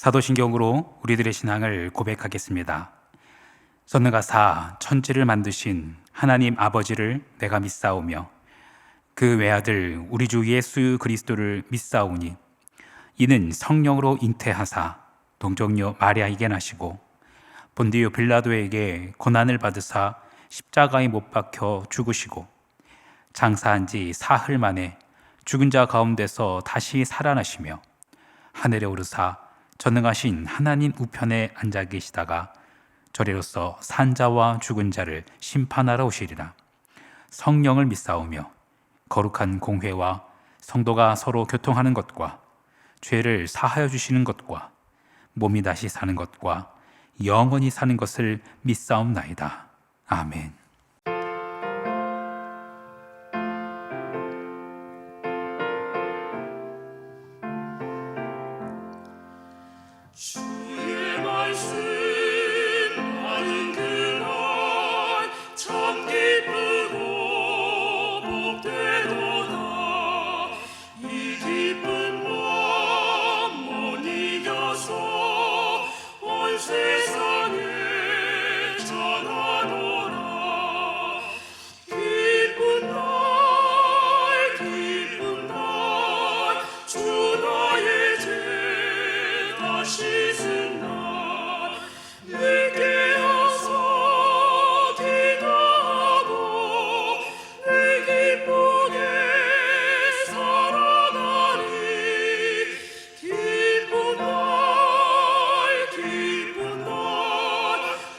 사도신경으로 우리들의 신앙을 고백하겠습니다. 전능하사 천지를 만드신 하나님 아버지를 내가 믿사오며 그 외아들 우리 주 예수 그리스도를 믿사오니 이는 성령으로 잉태하사 동정녀 마리아에게 나시고 본디오 빌라도에게 고난을 받으사 십자가에 못 박혀 죽으시고 장사한 지 사흘 만에 죽은 자 가운데서 다시 살아나시며 하늘에 오르사 전능하신 하나님 우편에 앉아 계시다가 저리로서 산자와 죽은 자를 심판하러 오시리라. 성령을 믿사오며 거룩한 공회와 성도가 서로 교통하는 것과 죄를 사하여 주시는 것과 몸이 다시 사는 것과 영원히 사는 것을 믿사옵나이다. 아멘. 주의 말씀 하는 그날 참 기쁘고 복되도다. 이 기쁜 마음 못 이겨서 온 세상에 전하노라. 기쁜 날 주 나의 죄 다 씻은 날 늘 깨어서 기도하고 늘 기쁘게 살아가리. 기쁜 날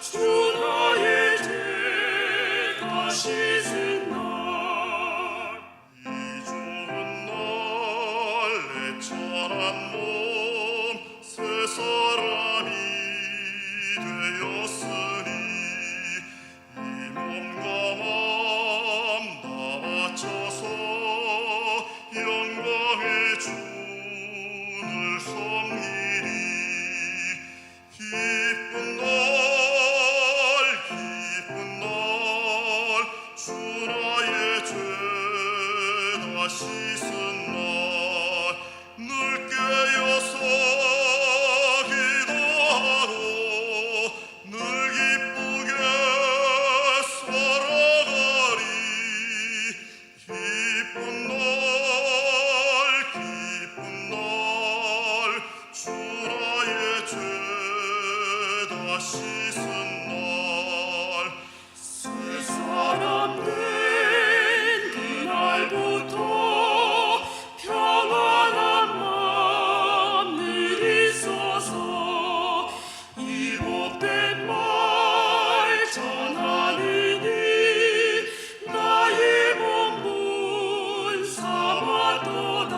주 나의 죄 다 씻은 날 이 좋은 날 내 천한 몸 새 사람이 되었으니 이 몸과 마음 다 바쳐서 영광의 주를 섬기리. 기쁜 날 주 나의 죄 다 씻은 날 늘 깨어서 기도하고 늘 기쁘게 살아가리. 기쁜 날 주 나의 죄 다 씻은 날 새 사람 된 그날부터 평안한 마음 늘 있어서 이 복된 말 전하느니 나의 몸 삼았도다.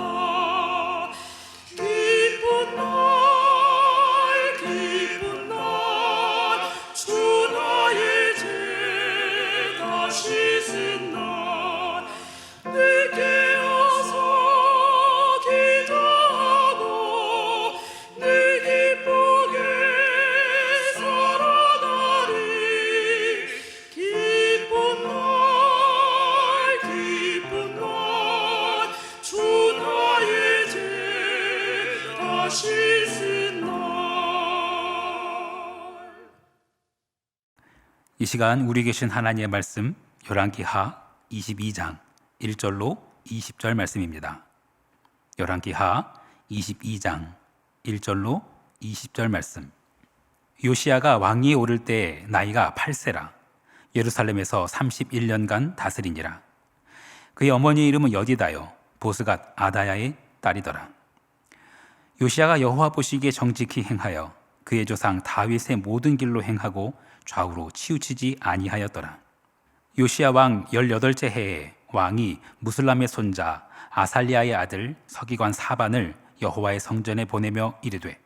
기쁜 날 주 나의 죄 다 씻은 날 늘 깨어서 기도하고 늘 기쁘게 살아가리. 기쁜 날 주 나의 죄 다 씻은 날. 이 시간 우리 계신 하나님의 말씀 열왕기하 22장 1절로 20절 말씀입니다. 열왕기하 22장 1절로 20절 말씀. 요시야가 왕위에 오를 때 나이가 8세라 예루살렘에서 31년간 다스리니라. 그의 어머니의 이름은 여디다요 보스갓 아다야의 딸이더라. 요시야가 여호와 보시기에 정직히 행하여 그의 조상 다윗의 모든 길로 행하고 좌우로 치우치지 아니하였더라. 요시야 왕 18째 해에 왕이 무슬람의 손자 아살리아의 아들 서기관 사반을 여호와의 성전에 보내며 이르되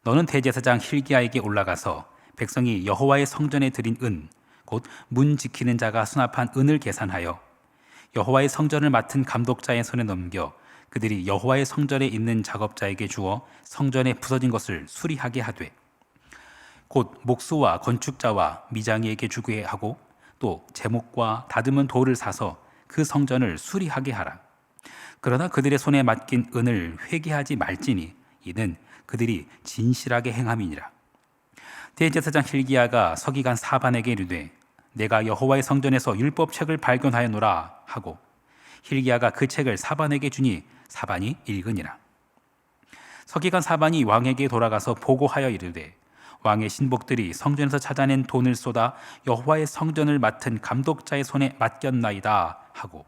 너는 대제사장 힐기야에게 올라가서 백성이 여호와의 성전에 드린 은 곧 문 지키는 자가 수납한 은을 계산하여 여호와의 성전을 맡은 감독자의 손에 넘겨 그들이 여호와의 성전에 있는 작업자에게 주어 성전에 부서진 것을 수리하게 하되 곧 목수와 건축자와 미장이에게 주게 하고 또 제목과 다듬은 돌을 사서 그 성전을 수리하게 하라. 그러나 그들의 손에 맡긴 은을 회개하지 말지니 이는 그들이 진실하게 행함이니라. 대제사장 hil기야가 서기관 사반에게 이르되 내가 여호와의 성전에서 율법책을 발견하였노라 하고 hil기야가 그 책을 사반에게 주니 사반이 읽으니라. 서기관 사반이 왕에게 돌아가서 보고하여 이르되 왕의 신복들이 성전에서 찾아낸 돈을 쏟아 여호와의 성전을 맡은 감독자의 손에 맡겼나이다 하고,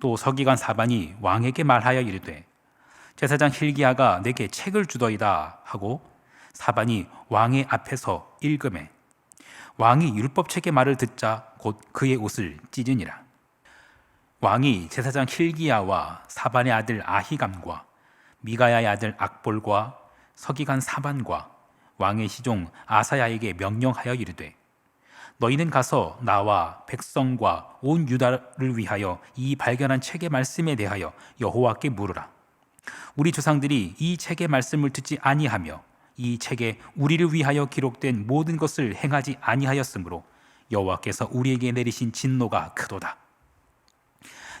또 서기관 사반이 왕에게 말하여 이르되 제사장 hil기야가 내게 책을 주더이다 하고 사반이 왕의 앞에서 읽음에 왕이 율법책의 말을 듣자 곧 그의 옷을 찢으니라. 왕이 제사장 hil기야와 사반의 아들 아히감과 미가야의 아들 악볼과 서기관 사반과 왕의 시종 아사야에게 명령하여 이르되 너희는 가서 나와 백성과 온 유다를 위하여 이 발견한 책의 말씀에 대하여 여호와께 물으라. 우리 조상들이 이 책의 말씀을 듣지 아니하며 이 책에 우리를 위하여 기록된 모든 것을 행하지 아니하였으므로 여호와께서 우리에게 내리신 진노가 크도다.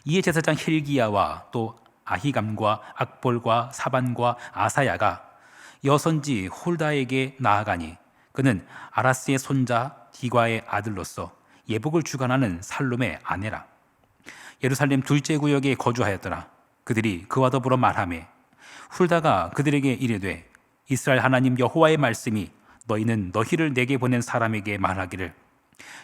이에 제사장 hil기야와 또 아히감과 악볼과 사반과 아사야가 여선지 홀다에게 나아가니 그는 아라스의 손자 디과의 아들로서 예복을 주관하는 살룸의 아내라. 예루살렘 둘째 구역에 거주하였더라. 그들이 그와 더불어 말하매 훌다가 그들에게 이르되 이스라엘 하나님 여호와의 말씀이 너희는 너희를 내게 보낸 사람에게 말하기를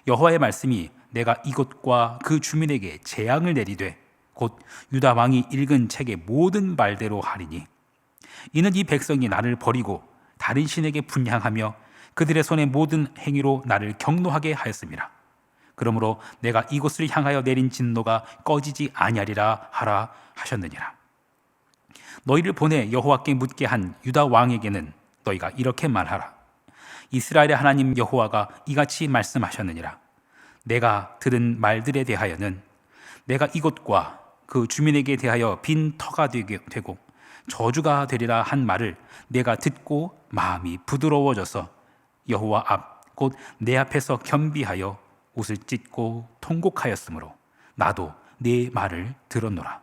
여호와의 말씀이 내가 이곳과 그 주민에게 재앙을 내리되 곧 유다 왕이 읽은 책의 모든 말대로 하리니 이는 이 백성이 나를 버리고 다른 신에게 분향하며 그들의 손의 모든 행위로 나를 경노하게 하였습니다. 그러므로 내가 이곳을 향하여 내린 진노가 꺼지지 아니하리라 하라 하셨느니라. 너희를 보내 여호와께 묻게 한 유다 왕에게는 너희가 이렇게 말하라. 이스라엘의 하나님 여호와가 이같이 말씀하셨느니라. 내가 들은 말들에 대하여는 내가 이곳과 그 주민에게 대하여 빈 터가 되고 저주가 되리라 한 말을 내가 듣고 마음이 부드러워져서 여호와 앞 곧 내 앞에서 겸비하여 옷을 찢고 통곡하였으므로 나도 네 말을 들었노라.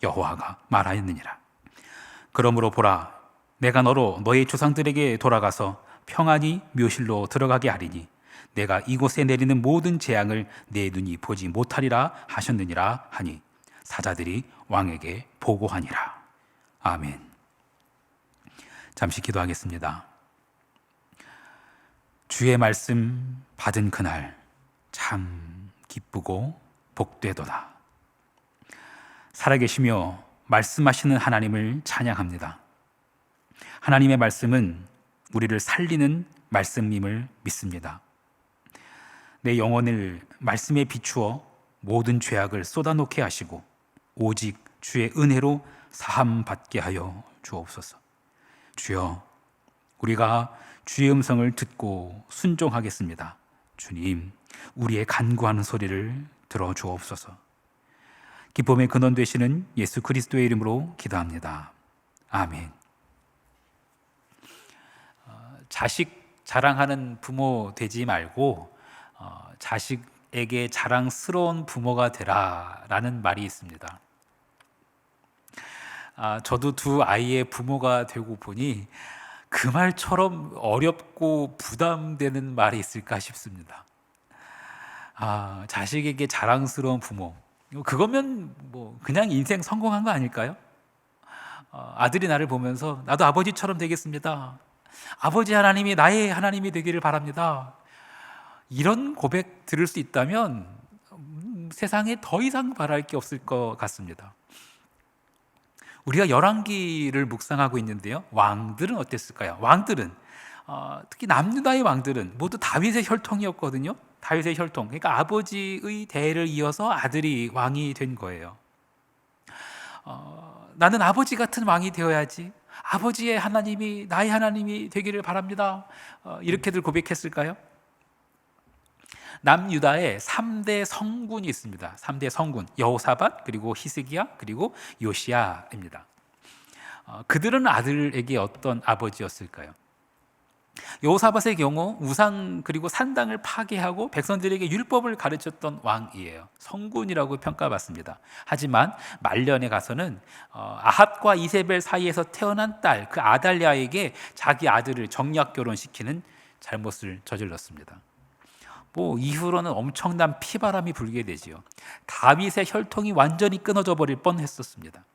여호와가 말하였느니라. 그러므로 보라, 내가 너로 너희 조상들에게 돌아가서 평안히 묘실로 들어가게 하리니 내가 이곳에 내리는 모든 재앙을 내 눈이 보지 못하리라 하셨느니라 하니 사자들이 왕에게 보고하니라. 아멘. 잠시 기도하겠습니다. 주의 말씀 받은 그날 참 기쁘고 복되도다. 살아계시며 말씀하시는 하나님을 찬양합니다. 하나님의 말씀은 우리를 살리는 말씀임을 믿습니다. 내 영혼을 말씀에 비추어 모든 죄악을 쏟아놓게 하시고 오직 주의 은혜로 사함 받게 하여 주옵소서. 주여, 우리가 주의 음성을 듣고 순종하겠습니다. 주님, 우리의 간구하는 소리를 들어 주옵소서. 기쁨의 근원 되시는 예수 그리스도의 이름으로 기도합니다. 아멘. 자식 자랑하는 부모 되지 말고 자식에게 자랑스러운 부모가 되라라는 말이 있습니다. 저도 두 아이의 부모가 되고 보니 그 말처럼 어렵고 부담되는 말이 있을까 싶습니다. 자식에게 자랑스러운 부모, 그거면 뭐 그냥 인생 성공한 거 아닐까요? 아들이 나를 보면서 나도 아버지처럼 되겠습니다. 아버지 하나님이 나의 하나님이 되기를 바랍니다. 이런 고백 들을 수 있다면 세상에 더 이상 바랄 게 없을 것 같습니다. 우리가 열왕기를 묵상하고 있는데요, 왕들은 어땠을까요? 왕들은 특히 남유다의 왕들은 모두 다윗의 혈통이었거든요. 다윗의 혈통, 그러니까 아버지의 대를 이어서 아들이 왕이 된 거예요. 나는 아버지 같은 왕이 되어야지, 아버지의 하나님이 나의 하나님이 되기를 바랍니다. 이렇게들 고백했을까요? 남유다에 3대 성군이 있습니다. 3대 성군, 여호사밧, 그리고 히스기야, 그리고 요시야입니다. 그들은 아들에게 어떤 아버지였을까요? 여호사밧의 경우 우상 그리고 산당을 파괴하고 백성들에게 율법을 가르쳤던 왕이에요. 성군이라고 평가받습니다. 하지만 말년에 가서는 아합과 이세벨 사이에서 태어난 딸 그 아달랴에게 자기 아들을 정략 결혼시키는 잘못을 저질렀습니다. 이후로는 엄청난 피바람이 불게 되지요. 다윗의 혈통이 완전히 끊어져 버릴 뻔했었습니다.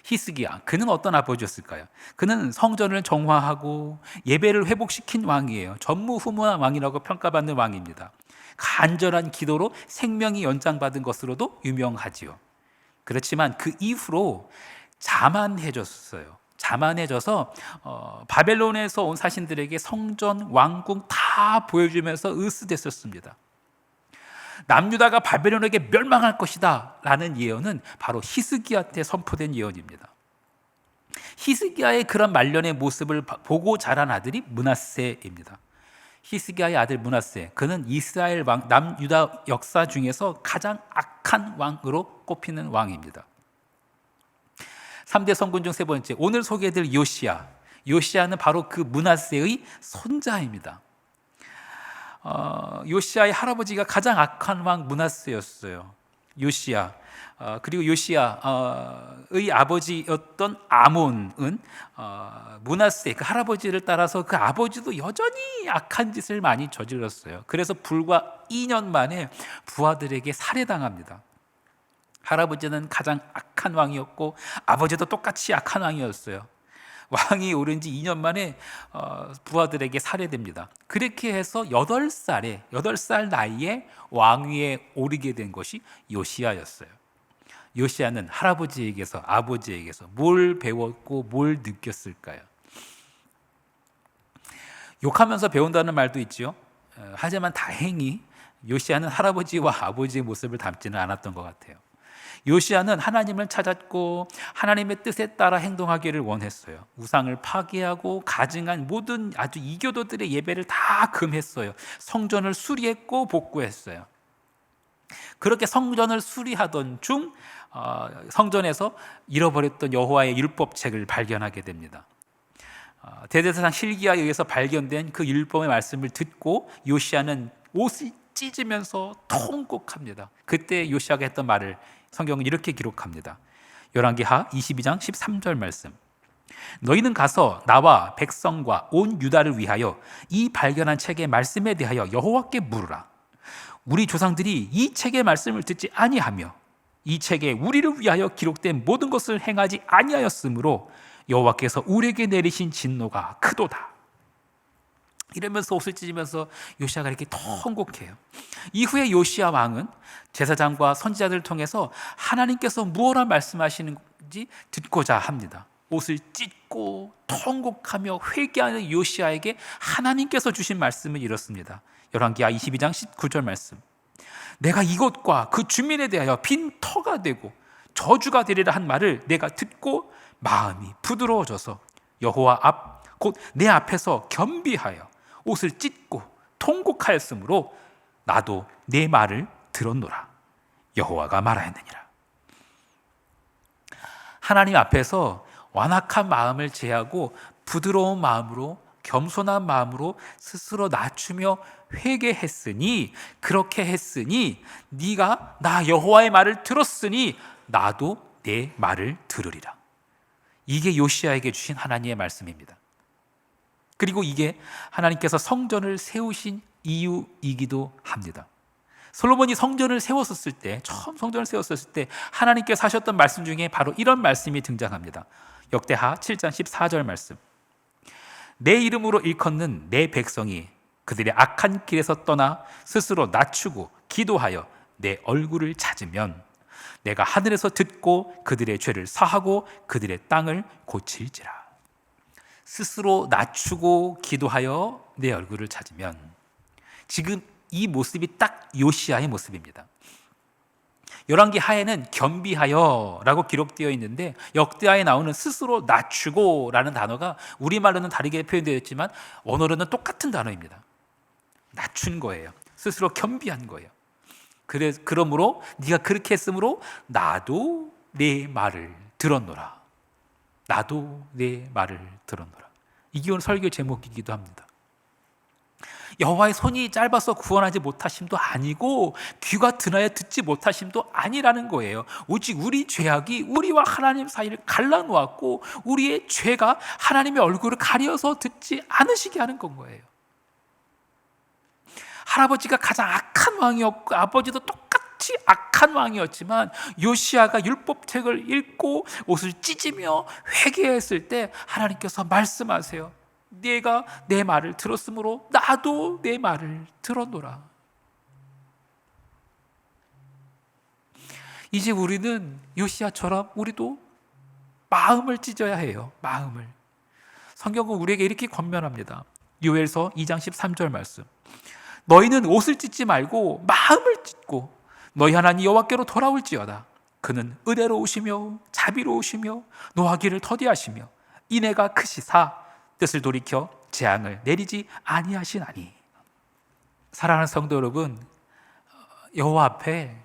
히스기야, 그는 어떤 아버지였을까요? 그는 성전을 정화하고 예배를 회복시킨 왕이에요. 전무후무한 왕이라고 평가받는 왕입니다. 간절한 기도로 생명이 연장받은 것으로도 유명하지요. 그렇지만 그 이후로 자만해졌어요. 자만해져서 바벨론에서 온 사신들에게 성전, 왕궁 다 보여주면서 으스댔었습니다. 남유다가 바벨론에게 멸망할 것이다 라는 예언은 바로 히스기야 때 선포된 예언입니다. 히스기야의 그런 말년의 모습을 보고 자란 아들이 므낫세입니다. 히스기야의 아들 므낫세, 그는 이스라엘 왕 남유다 역사 중에서 가장 악한 왕으로 꼽히는 왕입니다. 3대 성군 중 세 번째, 오늘 소개해드릴 요시야. 요시야는 바로 그 므낫세의 손자입니다. 요시야의 할아버지가 가장 악한 왕 므낫세였어요. 요시야. 그리고 요시야의 아버지였던 아몬은 므낫세 그 할아버지를 따라서 그 아버지도 여전히 악한 짓을 많이 저질렀어요. 그래서 불과 2년 만에 부하들에게 살해당합니다. 할아버지는 가장 악한 왕이었고 아버지도 똑같이 악한 왕이었어요. 왕이 오른 지 2년 만에 부하들에게 살해됩니다. 그렇게 해서 8살 나이에 왕위에 오르게 된 것이 요시야였어요. 요시야는 할아버지에게서 아버지에게서 뭘 배웠고 뭘 느꼈을까요? 욕하면서 배운다는 말도 있죠. 하지만 다행히 요시야는 할아버지와 아버지의 모습을 닮지는 않았던 것 같아요. 요시야는 하나님을 찾았고 하나님의 뜻에 따라 행동하기를 원했어요. 우상을 파괴하고 가증한 모든 아주 이교도들의 예배를 다 금했어요. 성전을 수리했고 복구했어요. 그렇게 성전을 수리하던 중 성전에서 잃어버렸던 여호와의 율법책을 발견하게 됩니다. 대제사장 실기야에 의해서 발견된 그 율법의 말씀을 듣고 요시야는 옷을 찢으면서 통곡합니다. 그때 요시야가 했던 말을 성경은 이렇게 기록합니다. 열왕기하 22장 13절 말씀. 너희는 가서 나와 백성과 온 유다를 위하여 이 발견한 책의 말씀에 대하여 여호와께 물으라. 우리 조상들이 이 책의 말씀을 듣지 아니하며 이 책에 우리를 위하여 기록된 모든 것을 행하지 아니하였으므로 여호와께서 우리에게 내리신 진노가 크도다. 이러면서 옷을 찢으면서 요시야가 이렇게 통곡해요. 이후에 요시야 왕은 제사장과 선지자들을 통해서 하나님께서 무엇을 말씀하시는지 듣고자 합니다. 옷을 찢고 통곡하며 회개하는 요시야에게 하나님께서 주신 말씀은 이렇습니다. 열왕기하 22장 19절 말씀. 내가 이곳과 그 주민에 대하여 빈 터가 되고 저주가 되리라 한 말을 내가 듣고 마음이 부드러워져서 여호와 앞 곧 내 앞에서 겸비하여 옷을 찢고 통곡하였으므로 나도 내 말을 들었노라. 여호와가 말하였느니라. 하나님 앞에서 완악한 마음을 제하고 부드러운 마음으로 겸손한 마음으로 스스로 낮추며 회개했으니, 그렇게 했으니 네가 나 여호와의 말을 들었으니 나도 내 말을 들으리라. 이게 요시야에게 주신 하나님의 말씀입니다. 그리고 이게 하나님께서 성전을 세우신 이유이기도 합니다. 솔로몬이 성전을 세웠었을 때, 처음 성전을 세웠었을 때 하나님께서 하셨던 말씀 중에 바로 이런 말씀이 등장합니다. 역대하 7장 14절 말씀. 내 이름으로 일컫는 내 백성이 그들의 악한 길에서 떠나 스스로 낮추고 기도하여 내 얼굴을 찾으면 내가 하늘에서 듣고 그들의 죄를 사하고 그들의 땅을 고칠지라. 스스로 낮추고 기도하여 내 얼굴을 찾으면, 지금 이 모습이 딱 요시야의 모습입니다. 열왕기 하에는 겸비하여 라고 기록되어 있는데 역대하에 나오는 스스로 낮추고 라는 단어가 우리말로는 다르게 표현되어 있지만 원어로는 똑같은 단어입니다. 낮춘 거예요. 스스로 겸비한 거예요. 그러므로 네가 그렇게 했으므로 나도 내 말을 들었노라. 나도 내 말을 들었노라. 이게 오늘 설교 제목이기도 합니다. 여호와의 손이 짧아서 구원하지 못하심도 아니고 귀가 드나여 듣지 못하심도 아니라는 거예요. 오직 우리 죄악이 우리와 하나님 사이를 갈라놓았고 우리의 죄가 하나님의 얼굴을 가려서 듣지 않으시게 하는 건 거예요. 할아버지가 가장 악한 왕이었고 아버지도 똑같이 악한 왕이었지만 요시야가 율법책을 읽고 옷을 찢으며 회개했을 때 하나님께서 말씀하세요. 네가 내 말을 들었으므로 나도 내 말을 들었노라. 이제 우리는 요시야처럼 우리도 마음을 찢어야 해요. 마음을. 성경은 우리에게 이렇게 권면합니다. 요엘서 2장 13절 말씀. 너희는 옷을 찢지 말고 마음을 찢고 너희 하나님 여호와께로 돌아올지어다. 그는 은혜로우시며 자비로우시며 노하기를 더디하시며 인애가 크시사 뜻을 돌이켜 재앙을 내리지 아니하시나니. 사랑하는 성도 여러분, 여호와 앞에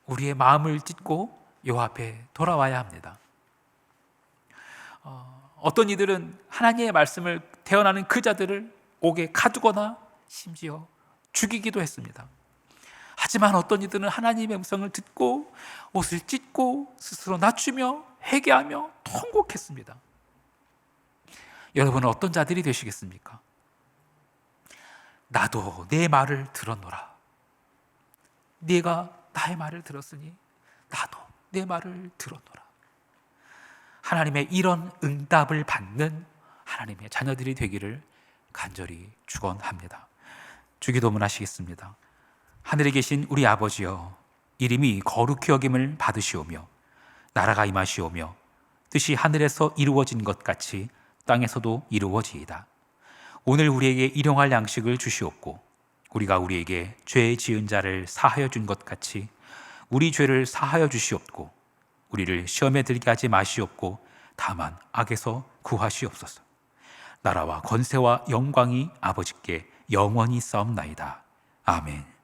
우리의 마음을 찢고 여호와 앞에 돌아와야 합니다. 어떤 이들은 하나님의 말씀을 대언하는 그 자들을 옥에 가두거나 심지어 죽이기도 했습니다. 하지만 어떤 이들은 하나님의 음성을 듣고 옷을 찢고 스스로 낮추며 회개하며 통곡했습니다. 여러분은 어떤 자들이 되시겠습니까? 나도 내 말을 들었노라. 네가 나의 말을 들었으니 나도 내 말을 들었노라. 하나님의 이런 응답을 받는 하나님의 자녀들이 되기를 간절히 축원합니다. 주기도문 하시겠습니다. 하늘에 계신 우리 아버지여, 이름이 거룩히 여김을 받으시오며 나라가 임하시오며 뜻이 하늘에서 이루어진 것 같이 땅에서도 이루어지이다. 오늘 우리에게 일용할 양식을 주시옵고 우리가 우리에게 죄 지은 자를 사하여 준 것 같이 우리 죄를 사하여 주시옵고 우리를 시험에 들게 하지 마시옵고 다만 악에서 구하시옵소서. 나라와 권세와 영광이 아버지께 영원히 싸움나이다. 아멘.